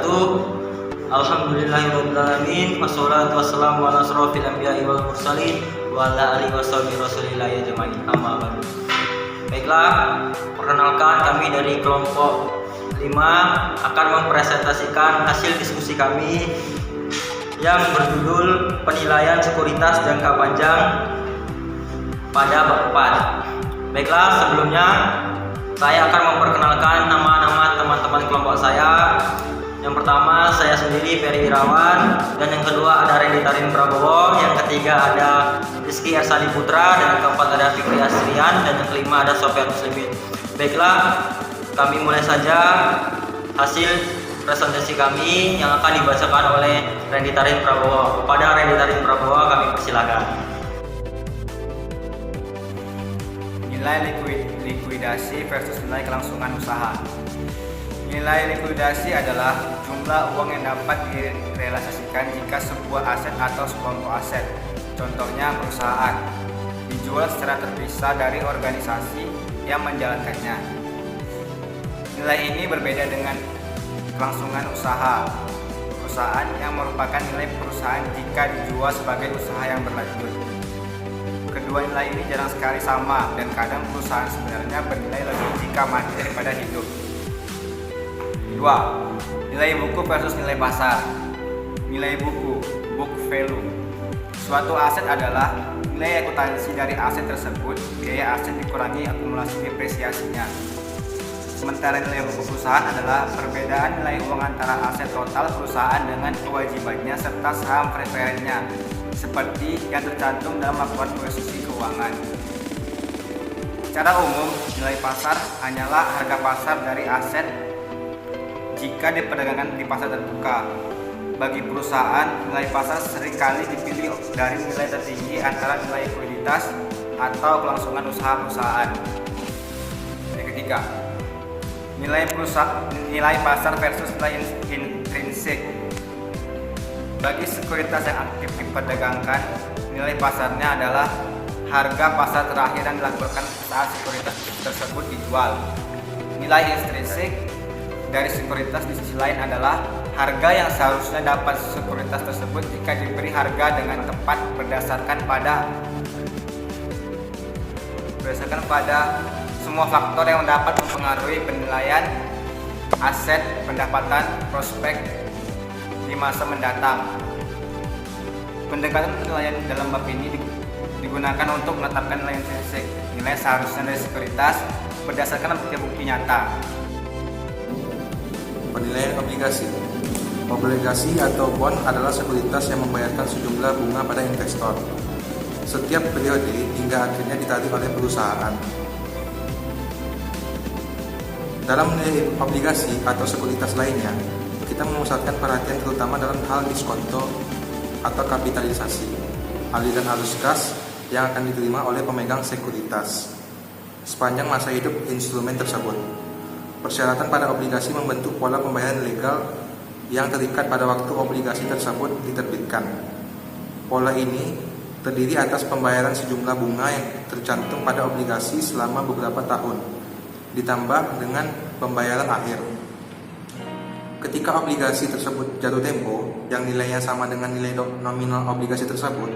wabarakatuh. Alhamdulillahirobbilalamin. Wassalatu wassalamu ala asrofil anbiya'i wal mursalin wa ala alihi washabihi rasulillah ajmain. Amma ba'du. Baiklah, perkenalkan kami dari kelompok 5 akan mempresentasikan hasil diskusi kami yang berjudul penilaian sekuritas jangka panjang pada bab 4. Baiklah, sebelumnya saya akan memperkenalkan nama-nama teman-teman kelompok saya. Yang pertama saya sendiri Ferry Irawan, dan yang kedua ada Randy Tarin Prabowo, yang ketiga ada Rizky Ersani Putra, dan yang keempat ada Fikri Asrian, dan yang kelima ada Sofyan Muslimin. Baiklah, kami mulai saja hasil presentasi kami yang akan dibacakan oleh Randy Tarin Prabowo. Kepada Randy Tarin Prabowo kami persilakan. Nilai likuidasi versus nilai kelangsungan usaha. Nilai likuidasi adalah jumlah uang yang dapat direalisasikan jika sebuah aset atau sekelompok aset, contohnya perusahaan, dijual secara terpisah dari organisasi yang menjalankannya. Nilai ini berbeda dengan kelangsungan usaha. Perusahaan yang merupakan nilai perusahaan jika dijual sebagai usaha yang berlanjut. Kedua nilai ini jarang sekali sama, dan kadang perusahaan sebenarnya bernilai lebih jika mati daripada hidup. 2. Nilai buku versus nilai pasar. Nilai buku, book value. Suatu aset adalah nilai akuntansi dari aset tersebut, biaya aset dikurangi akumulasi depresiasinya. Sementara nilai buku perusahaan adalah perbedaan nilai uang antara aset total perusahaan dengan kewajibannya serta saham preferennya, seperti yang tercantum dalam laporan posisi keuangan. Secara umum, nilai pasar hanyalah harga pasar dari aset jika diperdagangkan di pasar terbuka. Bagi perusahaan, nilai pasar seringkali dipilih dari nilai tertinggi antara nilai likuiditas atau kelangsungan usaha perusahaan. Yang ketiga, nilai pasar versus nilai intrinsik. Bagi sekuritas yang aktif diperdagangkan, nilai pasarnya adalah harga pasar terakhir yang dilaporkan saat sekuritas tersebut dijual. Nilai intrinsik dari sekuritas di sisi lain adalah harga yang seharusnya dapat sekuritas tersebut jika diberi harga dengan tepat berdasarkan pada semua faktor yang dapat mempengaruhi penilaian aset, pendapatan, prospek di masa mendatang. Pendekatan penilaian dalam bab ini digunakan untuk menetapkan nilai intrinsik, nilai seharusnya dari sekuritas berdasarkan bukti-bukti nyata. Penilaian obligasi. Obligasi atau bond adalah sekuritas yang membayarkan sejumlah bunga pada investor setiap periode hingga akhirnya ditarik oleh perusahaan. Dalam menilai obligasi atau sekuritas lainnya, kita memusatkan perhatian terutama dalam hal diskonto atau kapitalisasi, aliran arus kas yang akan diterima oleh pemegang sekuritas sepanjang masa hidup instrumen tersebut. Persyaratan pada obligasi membentuk pola pembayaran legal yang terikat pada waktu obligasi tersebut diterbitkan. Pola ini terdiri atas pembayaran sejumlah bunga yang tercantum pada obligasi selama beberapa tahun, ditambah dengan pembayaran akhir. Ketika obligasi tersebut jatuh tempo yang nilainya sama dengan nilai nominal obligasi tersebut,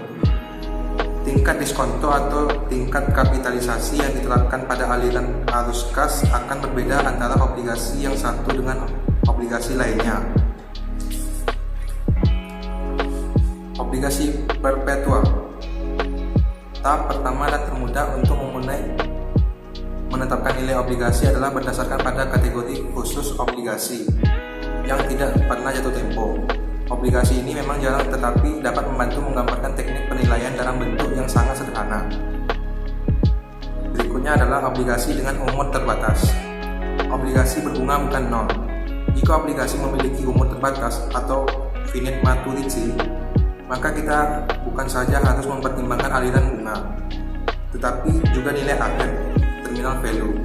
tingkat diskonto atau tingkat kapitalisasi yang diterapkan pada aliran arus kas akan berbeda antara obligasi yang satu dengan obligasi lainnya. Obligasi perpetual. Tahap pertama dan termudah untuk menetapkan nilai obligasi adalah berdasarkan pada kategori khusus obligasi yang tidak pernah jatuh tempo. Obligasi ini memang jarang tetapi dapat membantu menggambarkan teknik penilaian dalam bentuk yang sangat sederhana. Berikutnya adalah obligasi dengan umur terbatas. Obligasi berbunga bukan nol. Jika obligasi memiliki umur terbatas atau finite maturity, maka kita bukan saja harus mempertimbangkan aliran bunga, tetapi juga nilai akhir, terminal value,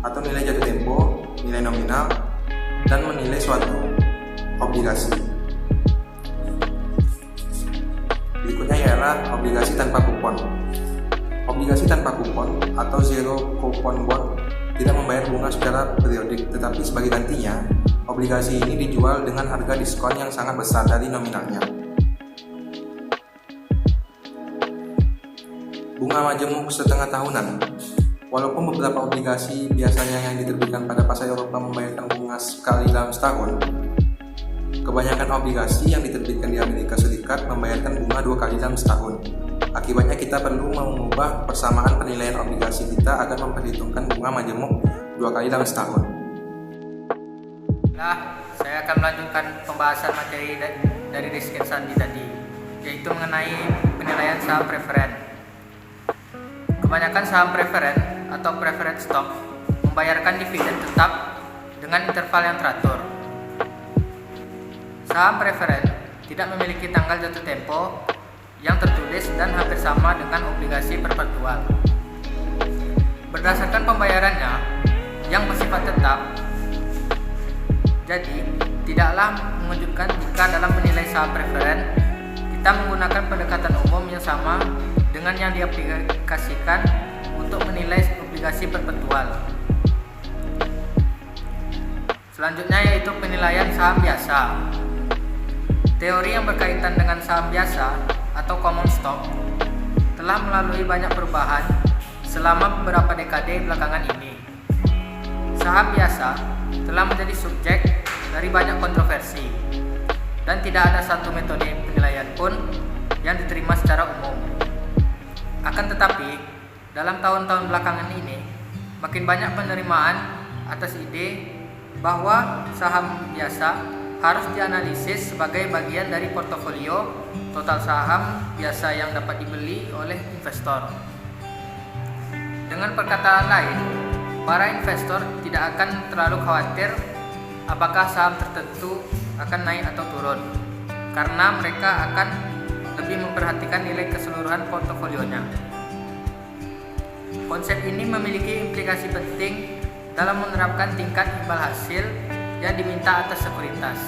atau nilai jatuh tempo, nilai nominal, dan menilai suatu obligasi. Berikutnya ialah obligasi tanpa kupon. Obligasi tanpa kupon atau zero coupon bond tidak membayar bunga secara periodik, tetapi sebagai gantinya Obligasi ini dijual dengan harga diskon yang sangat besar dari nominalnya. Bunga majemuk setengah tahunan. Walaupun beberapa obligasi biasanya yang diterbitkan pada pasar Eropa membayarkan bunga sekali dalam setahun, kebanyakan obligasi yang diterbitkan di Amerika Serikat membayarkan bunga 2 kali dalam setahun. Akibatnya kita perlu mengubah persamaan penilaian obligasi kita agar memperhitungkan bunga majemuk 2 kali dalam setahun. Nah, saya akan melanjutkan pembahasan materi dari Rizky Sandi tadi, yaitu mengenai penilaian saham preferen. Kebanyakan saham preferen atau preferred stock membayarkan dividen tetap dengan interval yang teratur. Saham preferen tidak memiliki tanggal jatuh tempo yang tertulis dan hampir sama dengan obligasi perpetual. Berdasarkan pembayarannya yang bersifat tetap, jadi tidaklah mengejutkan jika dalam menilai saham preferen kita menggunakan pendekatan umum yang sama dengan yang diaplikasikan untuk menilai obligasi perpetual. Selanjutnya yaitu penilaian saham biasa. Teori yang berkaitan dengan saham biasa atau common stock telah melalui banyak perubahan selama beberapa dekade belakangan ini. Saham biasa telah menjadi subjek dari banyak kontroversi dan tidak ada satu metode penilaian pun yang diterima secara umum. Akan tetapi, dalam tahun-tahun belakangan ini, makin banyak penerimaan atas ide bahwa saham biasa harus dianalisis sebagai bagian dari portofolio total saham biasa yang dapat dibeli oleh investor. Dengan perkataan lain, para investor tidak akan terlalu khawatir apakah saham tertentu akan naik atau turun, karena mereka akan lebih memperhatikan nilai keseluruhan portofolionya. Konsep ini memiliki implikasi penting dalam menerapkan tingkat imbal hasil yang diminta atas sekuritas.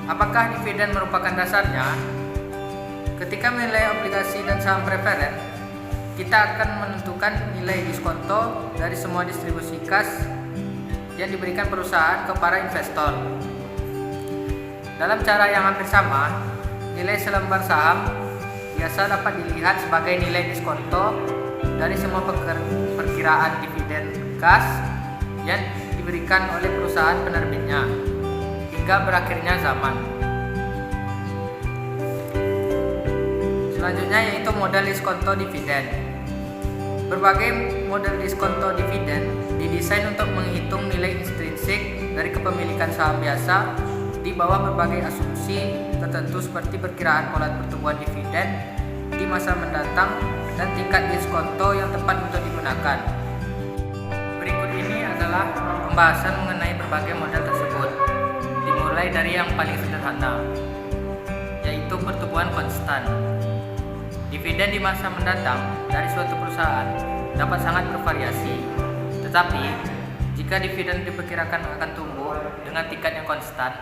Apakah dividen merupakan dasarnya? Ketika menilai obligasi dan saham preferen, kita akan menentukan nilai diskonto dari semua distribusi kas yang diberikan perusahaan ke para investor. Dalam cara yang hampir sama, nilai selembar saham biasa dapat dilihat sebagai nilai diskonto dari semua perkiraan dividen kas yang diberikan oleh perusahaan penerbitnya hingga berakhirnya zaman. Selanjutnya yaitu model diskonto dividen. Berbagai model diskonto dividen didesain untuk menghitung nilai intrinsik dari kepemilikan saham biasa di bawah berbagai asumsi tertentu seperti perkiraan pola pertumbuhan dividen di masa mendatang dan tingkat diskonto yang tepat untuk digunakan. Berikut ini adalah pembahasan mengenai berbagai model tersebut, dimulai dari yang paling sederhana, yaitu pertumbuhan konstan. Dividen di masa mendatang dari suatu perusahaan dapat sangat bervariasi, tetapi jika dividen diperkirakan akan tumbuh dengan tingkat yang konstan,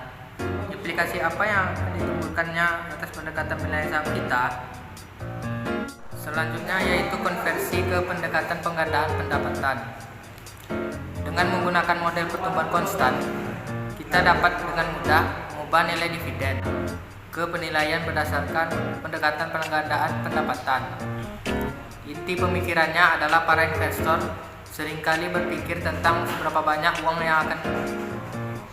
implikasi apa yang akan ditimbulkannya atas pendekatan penilaian saham kita? Selanjutnya yaitu konversi ke pendekatan penggandaan pendapatan. Dengan menggunakan model pertumbuhan konstan, kita dapat dengan mudah mengubah nilai dividen ke penilaian berdasarkan pendekatan penggandaan pendapatan. Inti pemikirannya adalah para investor seringkali berpikir tentang seberapa banyak uang yang akan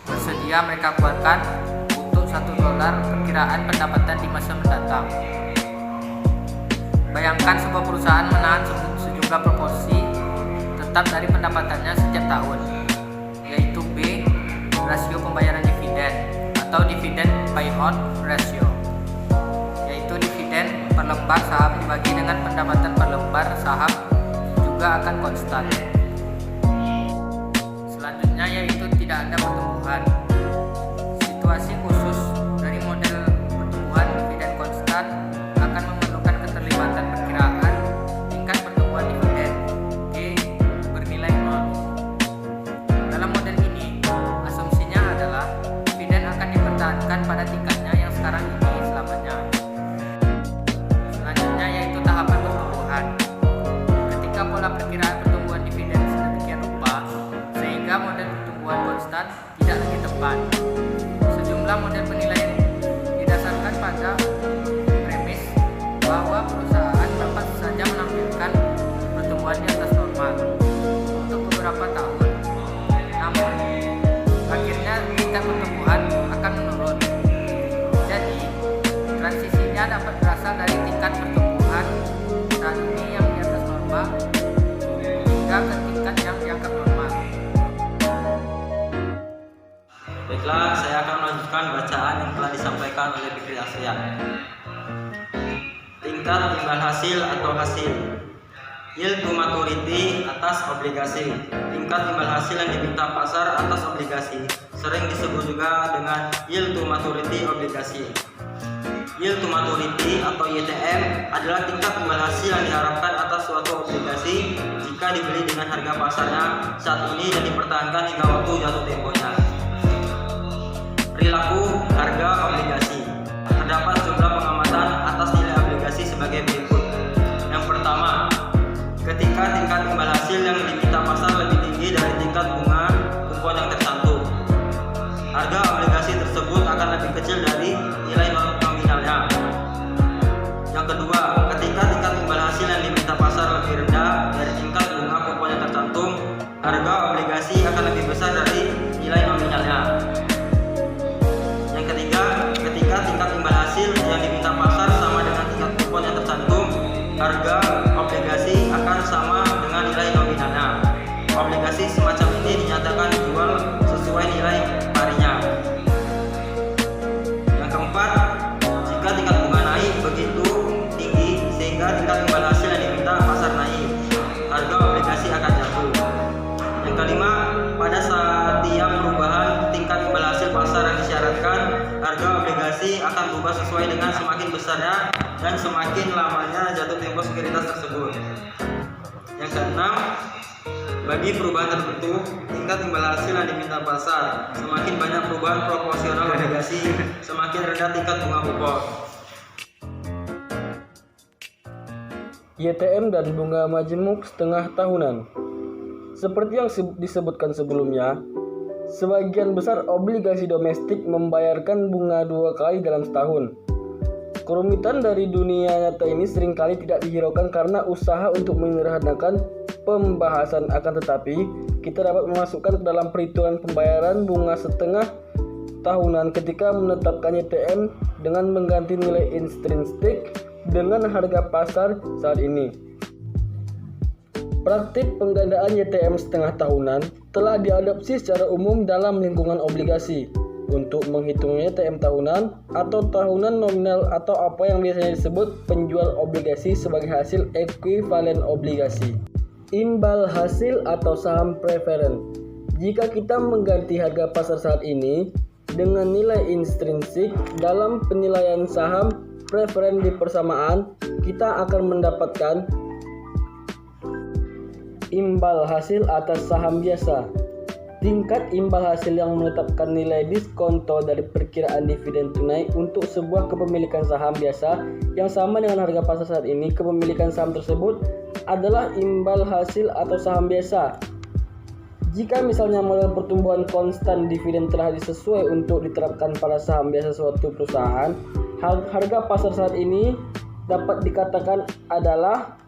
bersedia mereka keluarkan untuk $1 perkiraan pendapatan di masa mendatang. Bayangkan sebuah perusahaan menahan sejumlah proporsi tetap dari pendapatannya setiap tahun, yaitu B, rasio pembayaran dividen atau dividend payout ratio, yaitu dividen per lembar saham dibagi dengan pendapatan per lembar saham juga akan konstan. Selanjutnya yaitu tidak ada pertumbuhan. Situasi khusus dari model pertumbuhan dividen konstan akan memerlukan keterlibatan perkiraan tingkat pertumbuhan dividen G bernilai 0. Dalam model ini, asumsinya adalah dividen akan dipertahankan pada tingkatnya yang sekarang ini selamanya. Selanjutnya yaitu tahapan pertumbuhan. Ketika pola perkiraan pertumbuhan dividen sedemikian rupa sehingga Ia dapat berasal dari tingkat pertumbuhan saat ini yang di atas normal hingga ke tingkat yang dianggap normal. Baiklah, saya akan melanjutkan bacaan yang telah disampaikan oleh Fikri Asrian. Tingkat imbal hasil atau hasil. Yield to maturity atas obligasi. Tingkat imbal hasil yang diminta pasar atas obligasi sering disebut juga dengan yield to maturity obligasi. Yield to maturity atau YTM adalah tingkat imbal hasil yang diharapkan atas suatu obligasi jika dibeli dengan harga pasarnya saat ini dan dipertahankan hingga waktu jatuh temponya. Perilaku harga obligasi. Terdapat jumlah pengamatan atas nilai obligasi sebagai berikut. Yang pertama, ketika tingkat imbal hasil yang diminta pasar lebih tinggi dari tingkat bunga kupon yang tercantum, harga obligasi tersebut akan lebih kecil dari nilai nominalnya. Yang kedua, ketika tingkat imbal hasil yang diminta pasar lebih rendah dari tingkat bunga kupon yang tercantum, harga obligasi akan lebih besar dari nilai nominalnya. Yang ketiga, ketika tingkat imbal hasil yang diminta pasar sama dengan tingkat kupon yang tercantum, harga obligasi akan sama dengan nilai nominalnya. Obligasi semacam ini dinyatakan dijual sesuai nilai parinya. Yang keempat, jika tingkat bunga naik begitu tinggi sehingga tingkat imbal hasil yang diminta pasar naik, harga obligasi akan jatuh. Yang kelima, pada setiap perubahan tingkat imbal hasil pasar yang disyaratkan, harga obligasi akan berubah sesuai dengan semakin besarnya dan semakin lamanya jatuh tempo sekuritas tersebut. Yang keenam, bagi perubahan tertentu, tingkat imbal hasil yang diminta pasar, semakin banyak perubahan proporsional obligasi, semakin rendah tingkat bunga kupon. YTM dan bunga majemuk setengah tahunan. Seperti yang disebutkan sebelumnya, sebagian besar obligasi domestik membayarkan bunga 2 kali dalam setahun. Kerumitan dari dunia nyata ini seringkali tidak dihiraukan karena usaha untuk menyederhanakan pembahasan, akan tetapi kita dapat memasukkan ke dalam perhitungan pembayaran bunga setengah tahunan ketika menetapkan YTM dengan mengganti nilai intrinsik dengan harga pasar saat ini. Praktik penggandaan YTM setengah tahunan telah diadopsi secara umum dalam lingkungan obligasi untuk menghitung YTM tahunan atau tahunan nominal atau apa yang biasanya disebut penjual obligasi sebagai hasil ekuivalen obligasi. Imbal hasil atau saham preferen. Jika kita mengganti harga pasar saat ini dengan nilai intrinsik dalam penilaian saham preferen di persamaan, kita akan mendapatkan imbal hasil atas saham biasa. Tingkat imbal hasil yang menetapkan nilai diskonto dari perkiraan dividen tunai untuk sebuah kepemilikan saham biasa yang sama dengan harga pasar saat ini. Kepemilikan saham tersebut adalah imbal hasil atau saham biasa. Jika misalnya model pertumbuhan konstan dividen telah sesuai untuk diterapkan pada saham biasa suatu perusahaan, harga pasar saat ini dapat dikatakan adalah